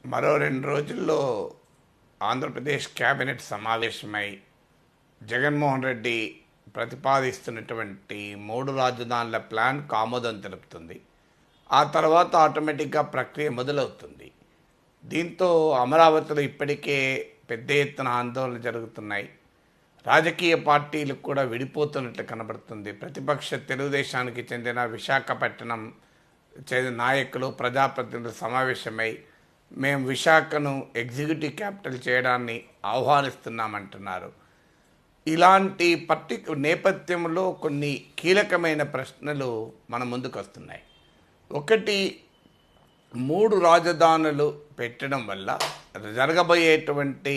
మరో 2 రోజుల్లో ఆంధ్రప్రదేశ్ కేబినెట్ సమావేశమై జగన్మోహన్ రెడ్డి ప్రతిపాదిస్తున్నటువంటి 3 రాజధానుల ప్లాన్కు ఆమోదం తెలుపుతుంది. ఆ తర్వాత ఆటోమేటిక్గా ప్రక్రియ మొదలవుతుంది. దీంతో అమరావతిలో ఇప్పటికే పెద్ద ఎత్తున ఆందోళనలు జరుగుతున్నాయి. రాజకీయ పార్టీలు కూడా విడిపోతున్నట్లు కనబడుతుంది. ప్రతిపక్ష తెలుగుదేశానికి చెందిన విశాఖపట్నం నాయకులు ప్రజాప్రతినిధులు సమావేశమై మేము విశాఖను ఎగ్జిక్యూటివ్ క్యాపిటల్ చేయడాన్ని ఆహ్వానిస్తున్నామంటున్నారు. ఇలాంటి నేపథ్యంలో కొన్ని కీలకమైన ప్రశ్నలు మన ముందుకు వస్తున్నాయి. ఒకటి, 3 రాజధానులు పెట్టడం వల్ల జరగబోయేటువంటి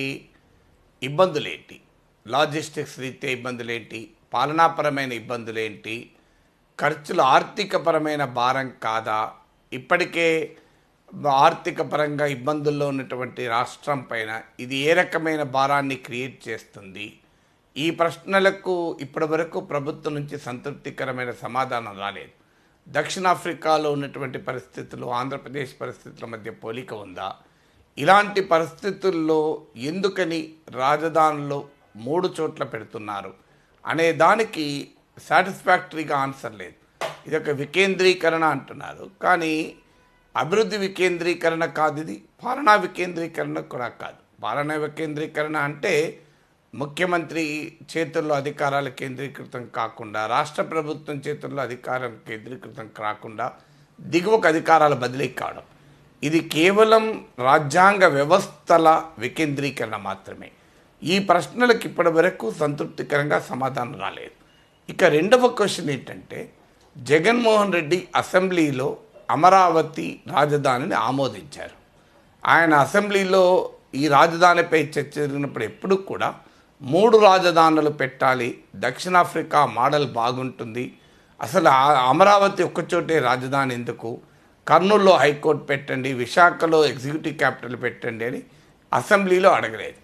ఇబ్బందులేంటి, లాజిస్టిక్స్ రీత్యా ఇబ్బందులేంటి, పాలనాపరమైన ఇబ్బందులేంటి, ఖర్చులు ఆర్థికపరమైన భారం కాదా, ఇప్పటికే ఆర్థిక పరంగా ఇబ్బందుల్లో ఉన్నటువంటి రాష్ట్రం పైన ఇది ఏ రకమైన భారాన్ని క్రియేట్ చేస్తుంది? ఈ ప్రశ్నలకు ఇప్పటివరకు ప్రభుత్వం నుంచి సంతృప్తికరమైన సమాధానం రాలేదు. దక్షిణాఫ్రికాలో ఉన్నటువంటి పరిస్థితులు ఆంధ్రప్రదేశ్ పరిస్థితుల మధ్య పోలిక ఉందా? ఇలాంటి పరిస్థితుల్లో ఎందుకని రాజధానులు 3 చోట్ల పెడుతున్నారు అనే దానికి సాటిస్ఫాక్టరీగా ఆన్సర్ లేదు. ఇదొక వికేంద్రీకరణ అంటున్నారు, కానీ అభివృద్ధి వికేంద్రీకరణ కాదు, ఇది పాలనా వికేంద్రీకరణ కూడా కాదు. పాలనా వికేంద్రీకరణ అంటే ముఖ్యమంత్రి చేతుల్లో అధికారాలు కేంద్రీకృతం కాకుండా, రాష్ట్ర ప్రభుత్వం చేతుల్లో అధికారం కేంద్రీకృతం కాకుండా దిగువకు అధికారాల బదిలీ కావడం. ఇది కేవలం రాజ్యాంగ వ్యవస్థల వికేంద్రీకరణ మాత్రమే. ఈ ప్రశ్నలకు ఇప్పటి వరకు సంతృప్తికరంగా సమాధానం రాలేదు. ఇక రెండవ క్వశ్చన్ ఏంటంటే, జగన్మోహన్ రెడ్డి అసెంబ్లీలో అమరావతి రాజధానిని ఆమోదించారు. ఆయన అసెంబ్లీలో ఈ రాజధానిపై చర్చ జరిగినప్పుడు ఎప్పుడు కూడా 3 రాజధానులు పెట్టాలి, దక్షిణాఫ్రికా మోడల్ బాగుంటుంది, అసలు అమరావతి ఒక్కచోటే రాజధాని ఎందుకు, కర్నూలులో హైకోర్టు పెట్టండి, విశాఖలో ఎగ్జిక్యూటివ్ క్యాపిటల్ పెట్టండి అని అసెంబ్లీలో అడగలేదు.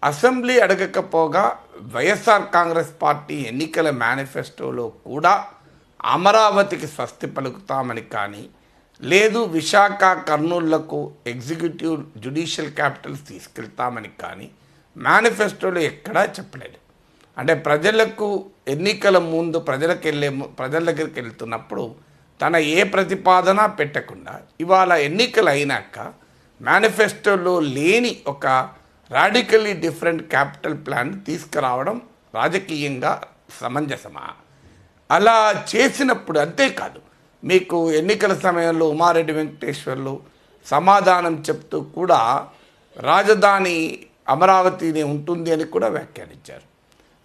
అసెంబ్లీ అడగకపోగా వైఎస్ఆర్ కాంగ్రెస్ పార్టీ ఎన్నికల మేనిఫెస్టోలో కూడా అమరావతికి స్వస్తి పలుకుతామని కానీ, లేదు విశాఖ కర్నూలులకు ఎగ్జిక్యూటివ్ జ్యుడిషియల్ క్యాపిటల్స్ తీసుకెళ్తామని కానీ మేనిఫెస్టోలో ఎక్కడా చెప్పలేదు. అంటే ప్రజలకు ఎన్నికల ముందు ప్రజల దగ్గరికి వెళ్తున్నప్పుడు తన ఏ ప్రతిపాదన పెట్టకుండా ఇవాళ ఎన్నికలు అయినాక మేనిఫెస్టోలో లేని ఒక రాడికల్లీ డిఫరెంట్ క్యాపిటల్ ప్లాన్ తీసుకురావడం రాజకీయంగా సమంజసమా? అలా చేసినప్పుడు అంతేకాదు, మీకు ఎన్నికల సమయంలో ఉమారెడ్డి వెంకటేశ్వర్లు సమాధానం చెప్తూ కూడా రాజధాని అమరావతినే ఉంటుంది అని కూడా వ్యాఖ్యానించారు.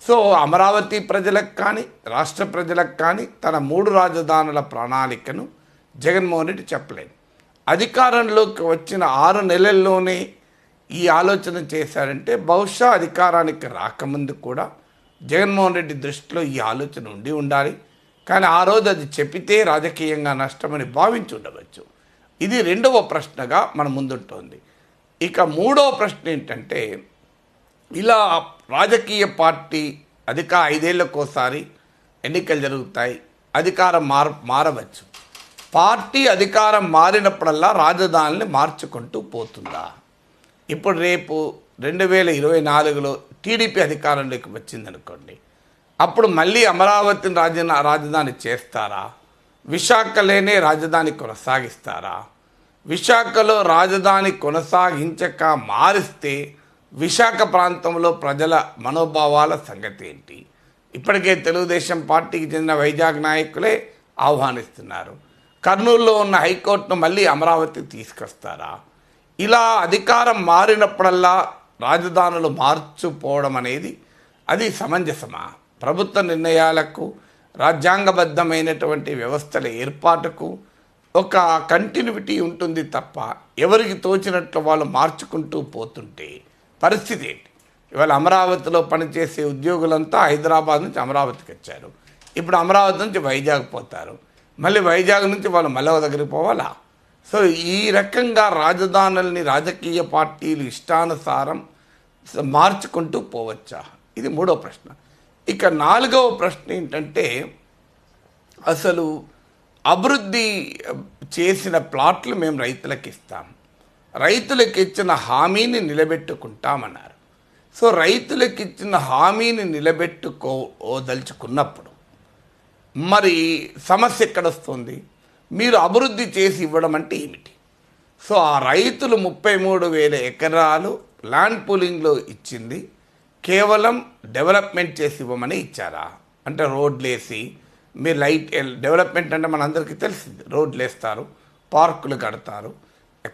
సో అమరావతి ప్రజలకు కానీ రాష్ట్ర ప్రజలకు కానీ తన 3 రాజధానుల ప్రణాళికను జగన్మోహన్ రెడ్డి చెప్పలేదు. అధికారంలోకి వచ్చిన 6 నెలల్లోనే ఈ ఆలోచన చేశారంటే బహుశా అధికారానికి రాకముందు కూడా జగన్మోహన్ రెడ్డి దృష్టిలో ఈ ఆలోచన ఉండాలి, కానీ ఆ రోజు అది చెప్పితే రాజకీయంగా నష్టమని భావించి ఉండవచ్చు. ఇది రెండవ ప్రశ్నగా మన ముందుంటోంది. ఇక మూడవ ప్రశ్న ఏంటంటే, ఇలా రాజకీయ పార్టీ 5 ఏళ్ళకోసారి ఎన్నికలు జరుగుతాయి, అధికారం మారవచ్చు. పార్టీ అధికారం మారినప్పుడల్లా రాజధానిని మార్చుకుంటూ పోతుందా? ఇప్పుడు రేపు 2024లో టీడీపీ అధికారంలోకి వచ్చిందనుకోండి, అప్పుడు మళ్ళీ అమరావతిని రాజధాని చేస్తారా? విశాఖలోనే రాజధాని కొనసాగిస్తారా? విశాఖలో రాజధాని కొనసాగించక మారిస్తే విశాఖ ప్రాంతంలో ప్రజల మనోభావాల సంగతి ఏంటి? ఇప్పటికే తెలుగుదేశం పార్టీకి చెందిన వైజాగ్ నాయకులే ఆహ్వానిస్తున్నారు. కర్నూలులో ఉన్న హైకోర్టును మళ్ళీ అమరావతి తీసుకొస్తారా? ఇలా అధికారం మారినప్పుడల్లా రాజధానులు మార్చుపోవడం అనేది అది సమంజసమా? ప్రభుత్వ నిర్ణయాలకు, రాజ్యాంగబద్ధమైనటువంటి వ్యవస్థల ఏర్పాటుకు ఒక కంటిన్యూటీ ఉంటుంది తప్ప ఎవరికి తోచినట్లు వాళ్ళు మార్చుకుంటూ పోతుంటే పరిస్థితి ఏంటి? ఇవాళ అమరావతిలో పనిచేసే ఉద్యోగులంతా హైదరాబాద్ నుంచి అమరావతికి వచ్చారు, ఇప్పుడు అమరావతి నుంచి వైజాగ్ పోతారు, మళ్ళీ వైజాగ్ నుంచి వాళ్ళు మళ్ళీ దగ్గరికి పోవాలా? సో ఈ రకంగా రాజధానుల్ని రాజకీయ పార్టీలు ఇష్టానుసారం మార్చుకుంటూ పోవచ్చా? ఇది మూడో ప్రశ్న. ఇక 4వ ప్రశ్న ఏంటంటే, అసలు అభివృద్ధి చేసిన ప్లాట్లు మేము రైతులకు ఇస్తాం, రైతులకు ఇచ్చిన హామీని నిలబెట్టుకుంటామన్నారు. సో రైతులకు ఇచ్చిన హామీని నిలబెట్టుకోదలుచుకున్నప్పుడు మరి సమస్య ఎక్కడొస్తుంది? మీరు అభివృద్ధి చేసి ఇవ్వడం అంటే ఏమిటి? సో ఆ రైతులు 33,000 ఎకరాలు ల్యాండ్ పూలింగ్లో ఇచ్చింది కేవలం డెవలప్మెంట్ చేసి ఇవ్వమని ఇచ్చారా? అంటే రోడ్లు వేసి మీరు డెవలప్మెంట్ అంటే మనందరికీ తెలిసింది. రోడ్లు వేస్తారు, పార్కులు కడతారు,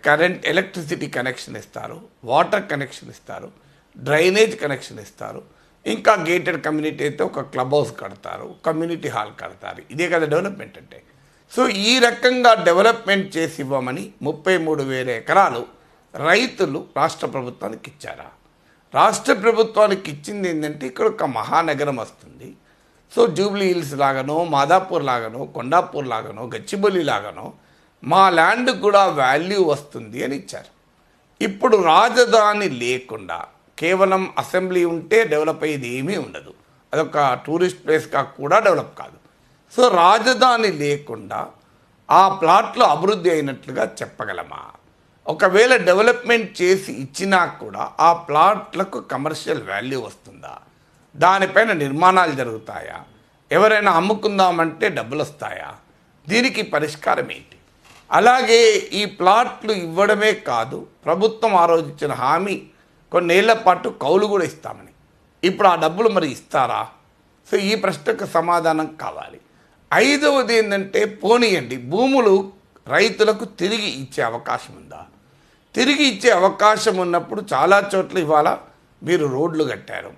కరెంట్ ఎలక్ట్రిసిటీ కనెక్షన్ ఇస్తారు, వాటర్ కనెక్షన్ ఇస్తారు, డ్రైనేజ్ కనెక్షన్ ఇస్తారు, ఇంకా గేటెడ్ కమ్యూనిటీ అయితే ఒక క్లబ్ హౌస్ కడతారు, కమ్యూనిటీ హాల్ కడతారు. ఇదే కదా డెవలప్మెంట్ అంటే. సో ఈ రకంగా డెవలప్మెంట్ చేసి ఇవ్వమని 33,000 ఎకరాలు రైతులు రాష్ట్ర ప్రభుత్వానికి ఇచ్చారా? రాష్ట్ర ప్రభుత్వానికి ఇచ్చింది ఏంటంటే ఇక్కడ ఒక మహానగరం వస్తుంది. సో జూబ్లీ హిల్స్ లాగానో, మాదాపూర్ లాగానో, కొండాపూర్ లాగానో, గచ్చిబౌలి లాగానో మా ల్యాండ్ కూడా వాల్యూ వస్తుంది అని ఇచ్చారు. ఇప్పుడు రాజధాని లేకుండా కేవలం అసెంబ్లీ ఉంటే డెవలప్ అయ్యేది ఏమీ ఉండదు. అదొక టూరిస్ట్ ప్లేస్గా కూడా డెవలప్ కాదు. సో రాజధాని లేకుండా ఆ ప్లాట్లు అభివృద్ధి అయినట్లుగా చెప్పగలమా? ఒకవేళ డెవలప్మెంట్ చేసి ఇచ్చినా కూడా ఆ ప్లాట్లకు కమర్షియల్ వాల్యూ వస్తుందా? దానిపైన నిర్మాణాలు జరుగుతాయా? ఎవరైనా అమ్ముకుందామంటే డబ్బులు వస్తాయా? దీనికి పరిష్కారం ఏంటి? అలాగే ఈ ప్లాట్లు ఇవ్వడమే కాదు, ప్రభుత్వం ఆ రోజు ఇచ్చిన హామీ కొన్నేళ్ల పాటు కౌలు కూడా ఇస్తామని. ఇప్పుడు ఆ డబ్బులు మరి ఇస్తారా? సో ఈ ప్రశ్నకు సమాధానం కావాలి. 5వది ఏంటంటే పోనీయండి, భూములు రైతులకు తిరిగి ఇచ్చే అవకాశం ఉందా? తిరిగి ఇచ్చే అవకాశం ఉన్నప్పుడు చాలా చోట్ల ఇవాళ మీరు రోడ్లు కట్టారు,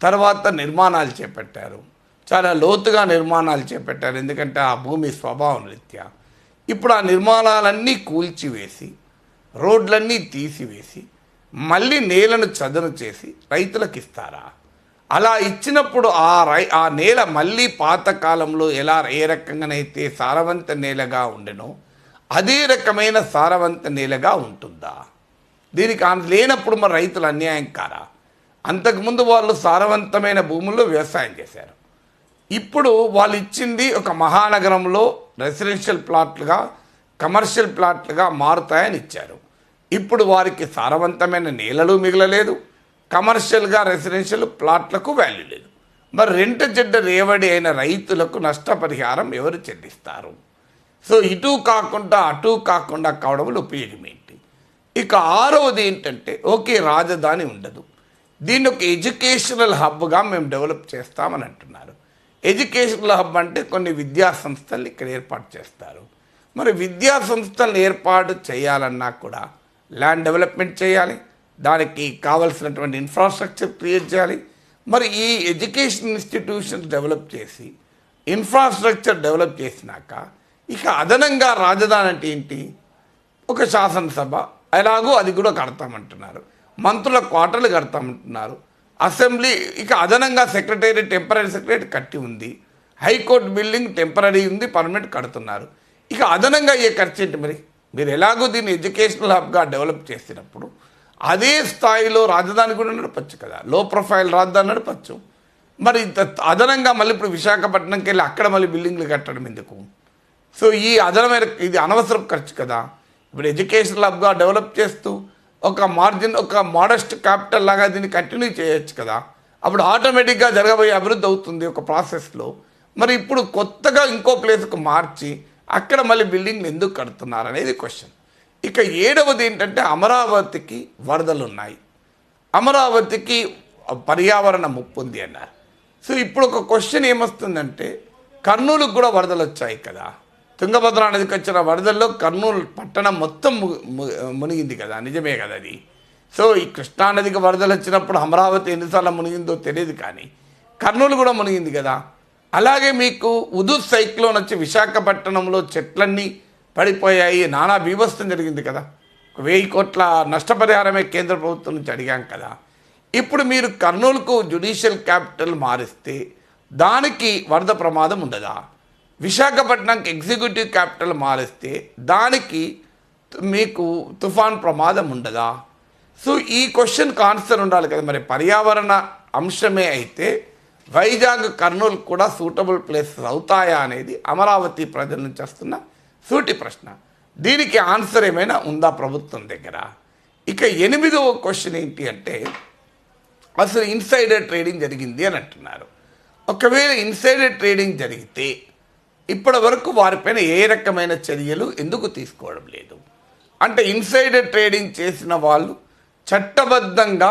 తర్వాత నిర్మాణాలు చేపట్టారు, చాలా లోతుగా నిర్మాణాలు చేపట్టారు. ఎందుకంటే ఆ భూమి స్వభావం రీత్యా ఇప్పుడు ఆ నిర్మాణాలన్నీ కూల్చివేసి రోడ్లన్నీ తీసివేసి మళ్ళీ నేలను చదును చేసి రైతులకు ఇస్తారా? అలా ఇచ్చినప్పుడు ఆ నేల మళ్ళీ పాతకాలంలో ఏ రకంగానైతే సారవంత నేలగా ఉండెనో అదే రకమైన సారవంత నేలగా ఉంటుందా? దీనికి లేనప్పుడు మరి రైతులు అన్యాయం కారా? అంతకుముందు వాళ్ళు సారవంతమైన భూముల్లో వ్యవసాయం చేశారు. ఇప్పుడు వాళ్ళు ఇచ్చింది ఒక మహానగరంలో రెసిడెన్షియల్ ప్లాట్లుగా, కమర్షియల్ ప్లాట్లుగా మారుతాయని ఇచ్చారు. ఇప్పుడు వారికి సారవంతమైన నేలలు మిగలలేదు, కమర్షియల్గా రెసిడెన్షియల్ ప్లాట్లకు వాల్యూ లేదు. మరి రెంట చెడ్డ రేవడి అయిన రైతులకు నష్టపరిహారం ఎవరు చెల్లిస్తారు? సో ఇటు కాకుండా అటు కాకుండా కావడంలో ఉపయోగం ఏంటి? ఇక 6వది ఏంటంటే ఓకే, రాజధాని ఉండదు, దీన్ని ఒక ఎడ్యుకేషనల్ హబ్గా మేము డెవలప్ చేస్తామని అంటున్నారు. ఎడ్యుకేషనల్ హబ్ అంటే కొన్ని విద్యా సంస్థలు ఇక్కడ ఏర్పాటు చేస్తారు. మరి విద్యా సంస్థలను ఏర్పాటు చేయాలన్నా కూడా ల్యాండ్ డెవలప్మెంట్ చేయాలి, దానికి కావలసినటువంటి ఇన్ఫ్రాస్ట్రక్చర్ క్రియేట్ చేయాలి. మరి ఈ ఎడ్యుకేషన్ ఇన్స్టిట్యూషన్స్ డెవలప్ చేసి ఇన్ఫ్రాస్ట్రక్చర్ డెవలప్ చేసినాక ఇక అదనంగా రాజధాని అంటే ఏంటి? ఒక శాసనసభ ఎలాగో అది కూడా కడతామంటున్నారు, మంత్రుల క్వార్టర్లు కడతామంటున్నారు, అసెంబ్లీ ఇక అదనంగా సెక్రటేరియట్, టెంపరీ సెక్రటేరియట్ కట్టి ఉంది, హైకోర్టు బిల్డింగ్ టెంపరీ ఉంది, పర్మనెంట్ కడుతున్నారు. ఇక అదనంగా ఏ ఖర్చు ఏంటి? మరి మీరు ఎలాగో దీన్ని ఎడ్యుకేషనల్ హబ్గా డెవలప్ చేసినప్పుడు అదే స్థాయిలో రాజధాని కూడా నడపచ్చు కదా, లో ప్రొఫైల్ రాజధాని నడపచ్చు. మరి ఇంత అదనంగా మళ్ళీ ఇప్పుడు విశాఖపట్నంకి వెళ్ళి అక్కడ మళ్ళీ బిల్డింగ్లు కట్టడం ఎందుకు? సో ఈ అదనమైన ఇది అనవసరం ఖర్చు కదా. ఇప్పుడు ఎడ్యుకేషనల్ హబ్గా డెవలప్ చేస్తూ ఒక మోడెస్ట్ క్యాపిటల్ లాగా దీన్ని కంటిన్యూ చేయొచ్చు కదా. అప్పుడు ఆటోమేటిక్గా జరగబోయే అభివృద్ధి అవుతుంది ఒక ప్రాసెస్లో. మరి ఇప్పుడు కొత్తగా ఇంకో ప్లేస్కు మార్చి అక్కడ మళ్ళీ బిల్డింగ్లు ఎందుకు కడుతున్నారు అనేది క్వశ్చన్. ఇక 7వది ఏంటంటే అమరావతికి వరదలు ఉన్నాయి, అమరావతికి పర్యావరణ ముప్పు ఉంది అన్నారు. సో ఇప్పుడు ఒక క్వశ్చన్ ఏమొస్తుందంటే కర్నూలుకు కూడా వరదలు వచ్చాయి కదా, తుంగభద్ర నదికి వచ్చిన వరదల్లో కర్నూలు పట్టణం మొత్తం మునిగింది కదా, నిజమే కదా అది. సో ఈ కృష్ణానదికి వరదలు వచ్చినప్పుడు అమరావతి ఎన్నిసార్లు మునిగిందో తెలియదు, కానీ కర్నూలు కూడా మునిగింది కదా. అలాగే మీకు ఉదుస్ సైక్లోన్ వచ్చి విశాఖపట్నంలో చెట్లన్నీ పడిపోయాయి, నానా బీభత్సం జరిగింది కదా, 1000 కోట్ల నష్టపరిహారమే కేంద్ర ప్రభుత్వం నుంచి అడిగాం కదా. ఇప్పుడు మీరు కర్నూలుకు జ్యుడిషియల్ క్యాపిటల్ మారిస్తే దానికి వరద ప్రమాదం ఉండదా? విశాఖపట్నంకి ఎగ్జిక్యూటివ్ క్యాపిటల్ మారిస్తే దానికి మీకు తుఫాన్ ప్రమాదం ఉండదా? సో ఈ క్వశ్చన్కి ఆన్సర్ ఉండాలి కదా. మరి పర్యావరణ అంశమే అయితే వైజాగ్, కర్నూలు కూడా సూటబుల్ ప్లేసెస్ అవుతాయా అనేది అమరావతి ప్రజల నుంచి వస్తున్న సూటి ప్రశ్న. దీనికి ఆన్సర్ ఏమైనా ఉందా ప్రభుత్వం దగ్గర? ఇక 8వ క్వశ్చన్ ఏంటి అంటే, అసలు ఇన్సైడర్ ట్రేడింగ్ జరిగింది అని అంటున్నారు. ఒకవేళ ఇన్సైడర్ ట్రేడింగ్ జరిగితే ఇప్పటి వరకు వారిపైన ఏ రకమైన చర్యలు ఎందుకు తీసుకోవడం లేదు? అంటే ఇన్సైడర్ ట్రేడింగ్ చేసిన వాళ్ళు చట్టబద్ధంగా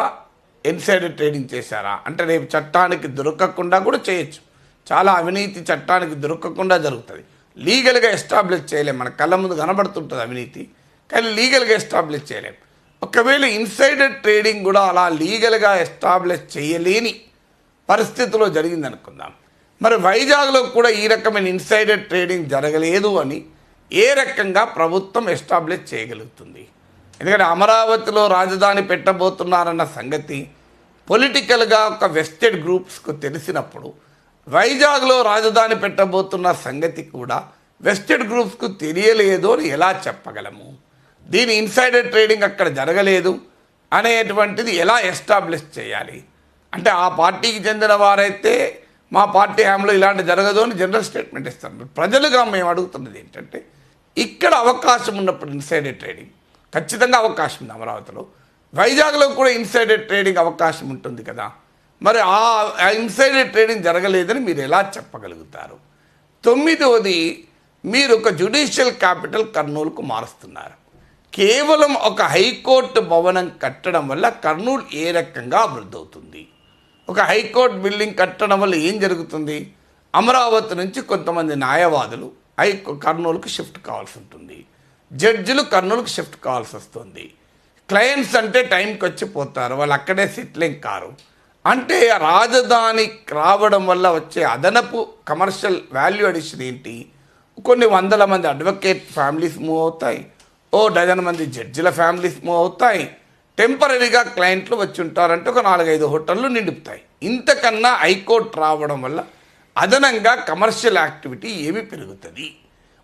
ఇన్సైడర్ ట్రేడింగ్ చేశారా? అంటే రేపు చట్టానికి దొరకకుండా కూడా చేయొచ్చు. చాలా అవినీతి చట్టానికి దొరకకుండా జరుగుతుంది. లీగల్గా ఎస్టాబ్లిష్ చేయలేం. మన కళ్ళ ముందు కనబడుతుంటుంది అవినీతి, కానీ లీగల్గా ఎస్టాబ్లిష్ చేయలేం. ఒకవేళ ఇన్సైడర్ ట్రేడింగ్ కూడా అలా లీగల్గా ఎస్టాబ్లిష్ చేయలేని పరిస్థితిలో జరిగింది అనుకుందాం. మరి వైజాగ్లో కూడా ఈ రకమైన ఇన్సైడర్ ట్రేడింగ్ జరగలేదు అని ఏ రకంగా ప్రభుత్వం ఎస్టాబ్లిష్ చేయగలుగుతుంది? ఎందుకంటే అమరావతిలో రాజధాని పెట్టబోతున్నారన్న సంగతి పొలిటికల్గా ఒక వెస్టెడ్ గ్రూప్స్కు తెలిసినప్పుడు, వైజాగ్లో రాజధాని పెట్టబోతున్న సంగతి కూడా వెస్టెడ్ గ్రూప్స్కు తెలియలేదు అని ఎలా చెప్పగలము? దీని ఇన్సైడర్ ట్రేడింగ్ అక్కడ జరగలేదు అనేటువంటిది ఎలా ఎస్టాబ్లిష్ చేయాలి? అంటే ఆ పార్టీకి చెందిన వారైతే మా పార్టీ హ్యాంలో ఇలాంటి జరగదు అని జనరల్ స్టేట్మెంట్ ఇస్తారు. ప్రజలుగా మేము అడుగుతున్నది ఏంటంటే, ఇక్కడ అవకాశం ఉన్నప్పుడు ఇన్సైడర్ ట్రేడింగ్ ఖచ్చితంగా అవకాశం ఉంది అమరావతిలో, వైజాగ్లో కూడా ఇన్సైడర్ ట్రేడింగ్ అవకాశం ఉంటుంది కదా. మరి ఆ ఇన్సైడర్ ట్రేడింగ్ జరగలేదని మీరు ఎలా చెప్పగలుగుతారు? 9వది, మీరు ఒక జ్యుడిషియల్ క్యాపిటల్ కర్నూలుకు మారుస్తున్నారు. కేవలం ఒక హైకోర్టు భవనం కట్టడం వల్ల కర్నూలు ఏ రకంగా అభివృద్ధి అవుతుంది? ఒక హైకోర్టు బిల్డింగ్ కట్టడం వల్ల ఏం జరుగుతుంది? అమరావతి నుంచి కొంతమంది న్యాయవాదులు కర్నూలుకు షిఫ్ట్ కావాల్సి ఉంటుంది, జడ్జిలు కర్నూలుకు షిఫ్ట్ కావాల్సి వస్తుంది. క్లయింట్స్ అంటే టైంకి వచ్చి పోతారు, వాళ్ళు అక్కడే సెటిలింగ్ కారు. అంటే రాజధాని రావడం వల్ల వచ్చే అదనపు కమర్షియల్ వాల్యూ అడిషన్ ఏంటి? కొన్ని వందల మంది అడ్వకేట్ ఫ్యామిలీస్ మూవ్ అవుతాయి, ఓ డజన్ మంది జడ్జిల ఫ్యామిలీస్ మూవ్ అవుతాయి, టెంపరీగా క్లయింట్లు వచ్చి ఉంటారంటే ఒక 4-5 హోటళ్ళు నిండుతాయి. ఇంతకన్నా హైకోర్టు రావడం వల్ల అదనంగా కమర్షియల్ యాక్టివిటీ ఏమి పెరుగుతుంది?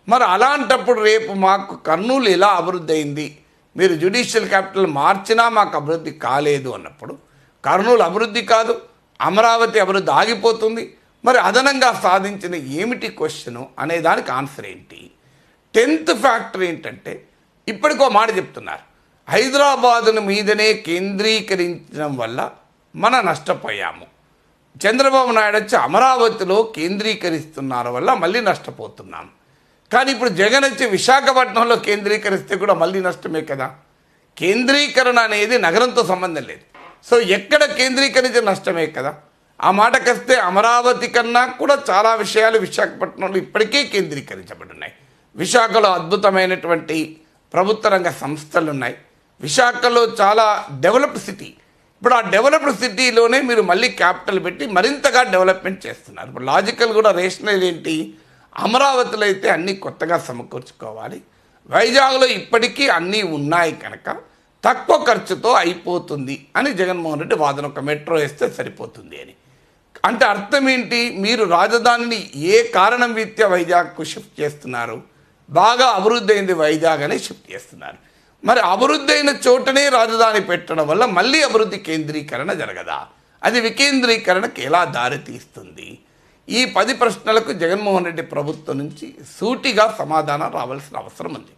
మరి అలాంటప్పుడు రేపు మాకు కర్నూలు ఎలా అభివృద్ధి అయింది, మీరు జ్యుడిషియల్ క్యాపిటల్ మార్చినా మాకు అభివృద్ధి కాలేదు అన్నప్పుడు కర్నూలు అభివృద్ధి కాదు, అమరావతి అభివృద్ధి ఆగిపోతుంది. మరి అదనంగా సాధించిన ఏమిటి క్వశ్చను అనే దానికి ఆన్సర్ ఏంటి? 10th ఫ్యాక్టర్ ఏంటంటే, ఇప్పటికో మాట చెప్తున్నారు, హైదరాబాదును మీదనే కేంద్రీకరించడం వల్ల మనం నష్టపోయాము. చంద్రబాబు నాయుడు వచ్చి అమరావతిలో కేంద్రీకరిస్తున్నారు వల్ల మళ్ళీ నష్టపోతున్నాం. కానీ ఇప్పుడు జగన్ వచ్చి విశాఖపట్నంలో కేంద్రీకరిస్తే కూడా మళ్ళీ నష్టమే కదా. కేంద్రీకరణ అనేది నగరంతో సంబంధం లేదు. సో ఎక్కడ కేంద్రీకరించే నష్టమే కదా. ఆ మాటకొస్తే అమరావతి కన్నా కూడా చాలా విషయాలు విశాఖపట్నంలో ఇప్పటికే కేంద్రీకరించబడున్నాయి. విశాఖలో అద్భుతమైనటువంటి ప్రభుత్వ రంగ సంస్థలు ఉన్నాయి. విశాఖలో చాలా డెవలప్డ్ సిటీ. ఇప్పుడు ఆ డెవలప్డ్ సిటీలోనే మీరు మళ్ళీ క్యాపిటల్ పెట్టి మరింతగా డెవలప్మెంట్ చేస్తున్నారు. ఇప్పుడు లాజికల్ కూడా రేషనల్ ఏంటి, అమరావతిలో అయితే అన్నీ కొత్తగా సమకూర్చుకోవాలి, వైజాగ్లో ఇప్పటికీ అన్నీ ఉన్నాయి కనుక తక్కువ ఖర్చుతో అయిపోతుంది అని జగన్మోహన్ రెడ్డి వాదన. ఒక మెట్రో వేస్తే సరిపోతుంది అని. అంటే అర్థం ఏంటి? మీరు రాజధానిని ఏ కారణం రీత్యా వైజాగ్కు షిఫ్ట్ చేస్తున్నారు? బాగా అభివృద్ధి అయింది వైజాగ్ అని షిఫ్ట్ చేస్తున్నారు. మరి అభివృద్ధి అయిన చోటనే రాజధాని పెట్టడం వల్ల మళ్ళీ అభివృద్ధి కేంద్రీకరణ జరగదా? అది వికేంద్రీకరణకు ఎలా దారితీస్తుంది? ఈ 10 ప్రశ్నలకు జగన్మోహన్ రెడ్డి ప్రభుత్వం నుంచి సూటిగా సమాధానం రావాల్సిన అవసరం ఉంది.